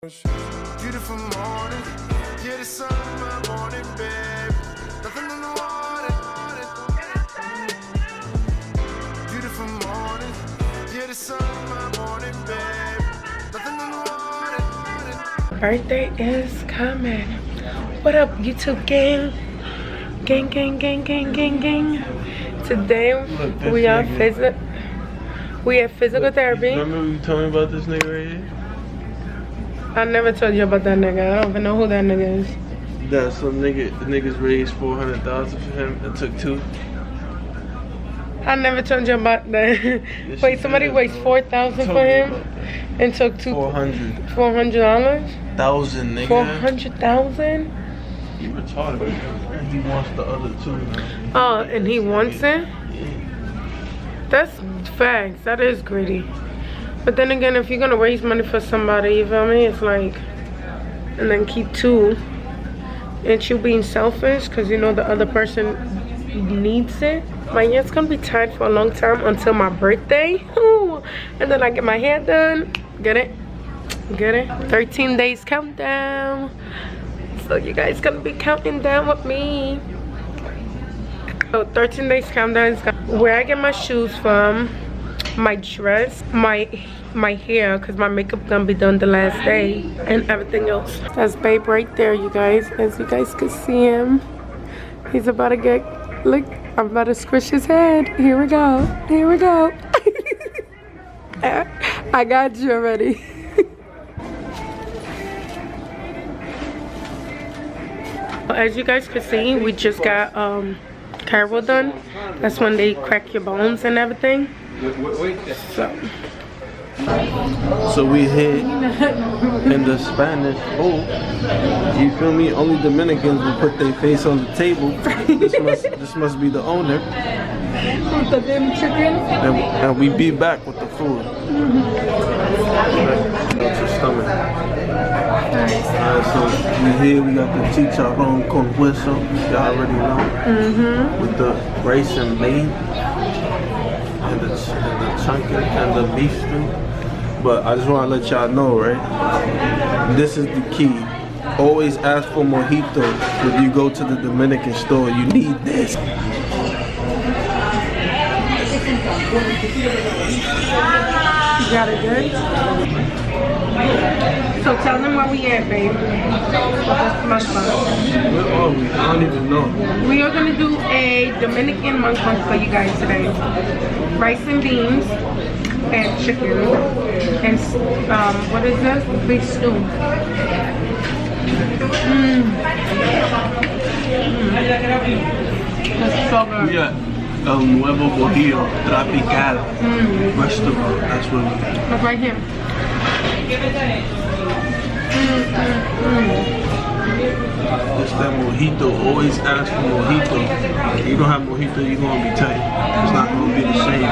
Beautiful morning, yeah, the sun in my morning, babe. Nothing in the water. Beautiful morning, yeah, the sun in my morning, babe. Nothing in the water. Birthday is coming. What up, YouTube gang? Gang, gang, gang, gang, gang, gang. Today we are physical therapy. Remember you told me about this nigga right here? I never told you about that nigga. I don't even know who that nigga is. That some nigga, the niggas raised 400,000 for him and took 2. I never told you about that. Yes, Wait, somebody raised 4,000 for him and took 400. $400? 1,000, nigga. 400,000? You retarded. And he wants the other 2 now. Oh, and he wants it? That's facts. That is greedy. But then again, if you're gonna raise money for somebody, you feel me? It's like, and then keep 2. And you being selfish because you know the other person needs it. My hair's gonna be tied for a long time until my birthday. Ooh. And then I get my hair done. Get it? Get it? 13 days countdown. So you guys gonna be counting down with me. So 13 days countdown is where I get my shoes from, my dress, my hair, because my makeup gonna be done the last day, and everything else. That's babe right there, you guys. As you guys can see him, he's about to get, look, I'm about to squish his head. Here we go, here we go. I got you already. As you guys can see, we just got carbo done. That's when they crack your bones and everything. So we here in the Spanish bowl. You feel me? Only Dominicans will put their face on the table. This must be the owner. With the damn chicken. And we be back with the food. That's your stomach. Alright, so we here, we got the chicharron con hueso, y'all already know. With the rice and bean, and the chunking, and the beef stew. But I just want to let y'all know, right? This is the key. Always ask for mojito when you go to the Dominican store. You need this. You got it good? So tell them where we at, babe. Where are we? I don't even know. We are gonna do a Dominican mukbang for you guys today. Rice and beans and chicken and what is this? Beef stew. That's so good. Yeah. El Nuevo Bojillo Tropical restaurant. That's what we got. Look right here. It's that mojito. Always ask for mojito. If you don't have mojito, you're gonna be tight. It's not gonna be the same.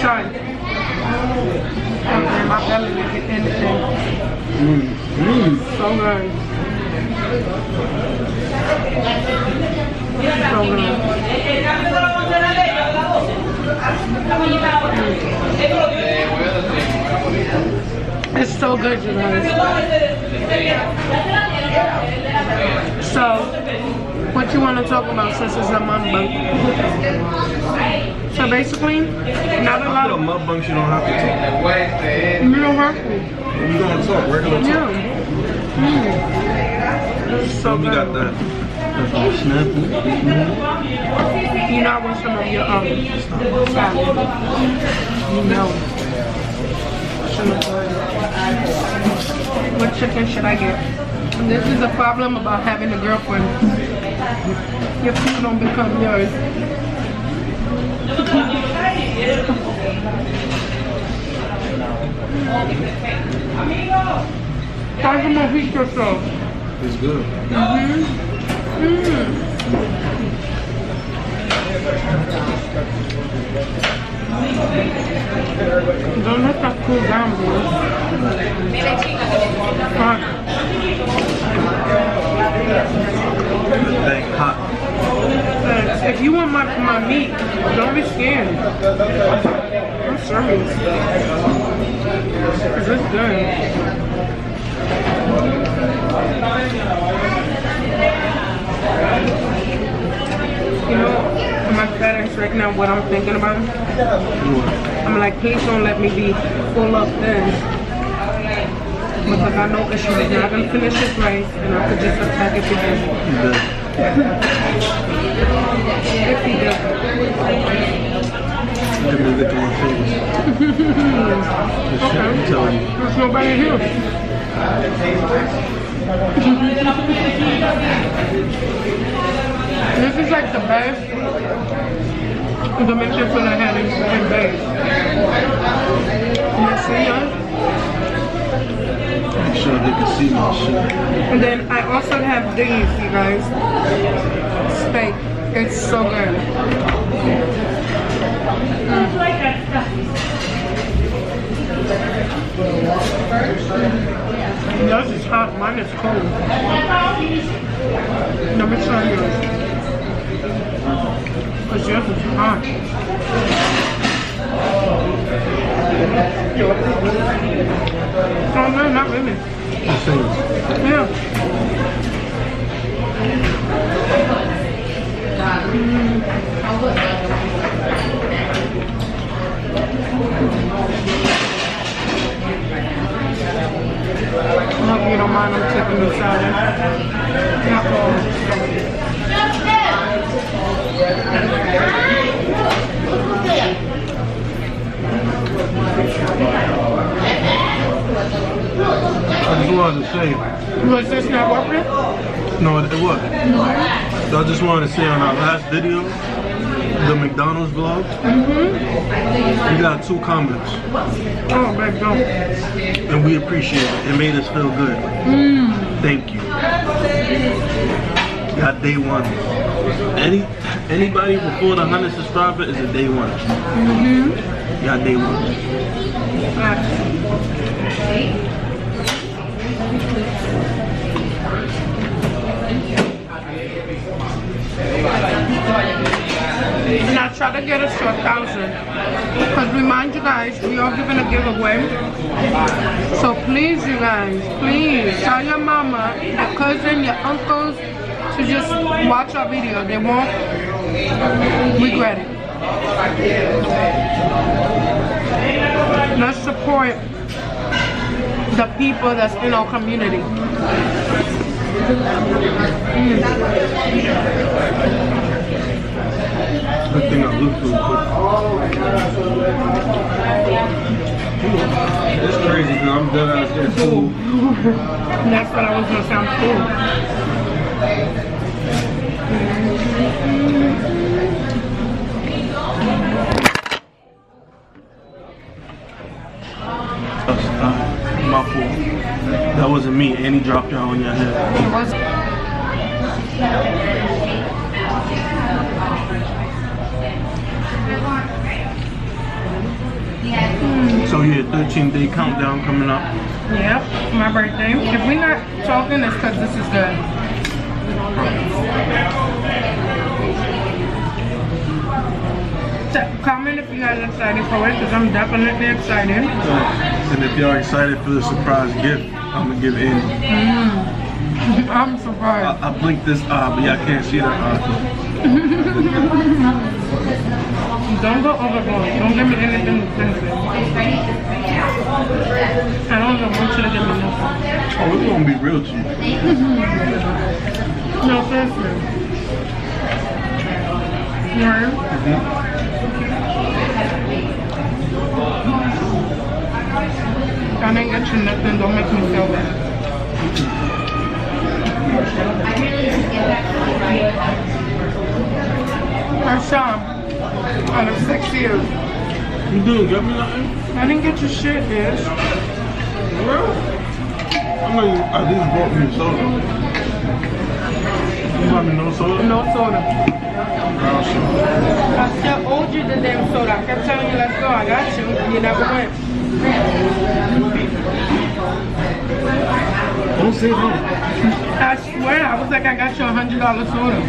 Try. Okay, my belly will get anything. So good. So good. It's so good, you guys. So, what you want to talk about since it's a mukbang? So basically, not a lot of mukbangs you don't have to talk. You don't have to. You gonna talk regular talk. Yeah. So we got that. Snap. You know I want some of your salad. You know. What chicken should I get? This is a problem about having a girlfriend. Your food don't become yours. How's the mojito sauce? It's good. Don't let that cool down, bro. Hot. If you want my meat, don't be scared. I'm serious. Cause it's good. right now what I'm thinking about? I'm like, please don't let me be full up then. Because I know Ish is not going to finish his rice and I could just attack it again. If he doesn't. Give me a lick of my fingers. Okay. I'm telling you. There's nobody here. This is like the best to make sure when I had it in bed. You see that? I'm sure they can see my shit. And then I also have these, you guys. Steak. It's so good. Yours is hot, mine is cold. Let me try yours. Because yours is hot. Oh no, not really. Yeah. I hope you don't mind them taking me salad. Not all. I just wanted to say. Was this not working? No, it was. So I just wanted to say on our last video, the McDonald's vlog, we got 2 comments. Oh, babe, don't. And we appreciate it. It made us feel good. Thank you. Got day 1. Anybody before the 100 subscriber is a day 1. Got day 1. And I try to get us to 1,000. Because remind you guys, we are giving a giveaway. So please, you guys, please tell your mama, your cousin, your uncles to just watch our video. They won't regret it. Let's support the people that's in our community. Good thing I look good. It's crazy because I'm dead ass getting food. That's what I was gonna say, I'm full. My fault. That wasn't me. Annie dropped y'all on your head. It was. So yeah, 13-day countdown coming up. Yep, my birthday. If we're not talking, it's because this is good. Comment if you guys are excited for it, because I'm definitely excited. And if y'all excited for the surprise gift, I'm gonna give Annie. I'm surprised. I blinked this eye, but y'all can't see that eye. Don't go overboard. Don't give me anything expensive. I don't even want you to give me nothing. Oh, it's gonna be real cheap. No, seriously. Right? I didn't get you nothing. Don't make me feel bad. I saw out of 6 years. You didn't get me nothing? I didn't get your shit, bitch. Well, I mean, at least bought me soda. You bought me no soda? No soda. Brown soda. I still owed you the damn soda. I kept telling you, let's go. I got you. You never went. Don't say that. I swear, I was like, I got you $100 soda.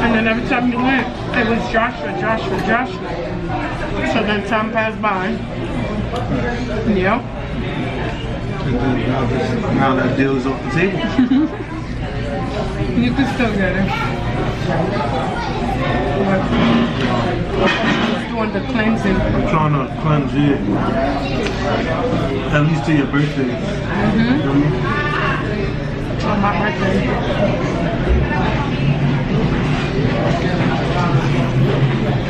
And then every time you went, it was Joshua. So then time passed by. Yep. And then now that deal is off the table. You can still get it. Doing the cleansing. I'm trying to cleanse it. At least to your birthday. On my birthday.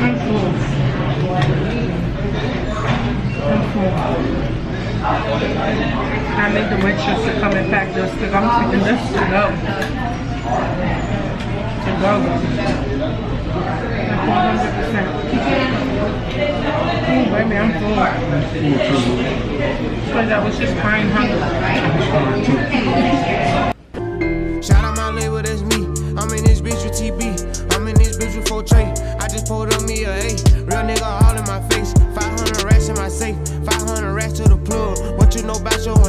I'm full. I need the waitress to come and pack this because I'm taking this to go. To go. 100%. Oh, baby, I'm full. Because I was just crying hungry. Shout out my label, that's me. I'm in this bitch with TB. I'm in this bitch with 4 tray. I just pulled on me a A. Real nigga all in my face. 500 racks in my safe. 500 racks to the plug. What you know about your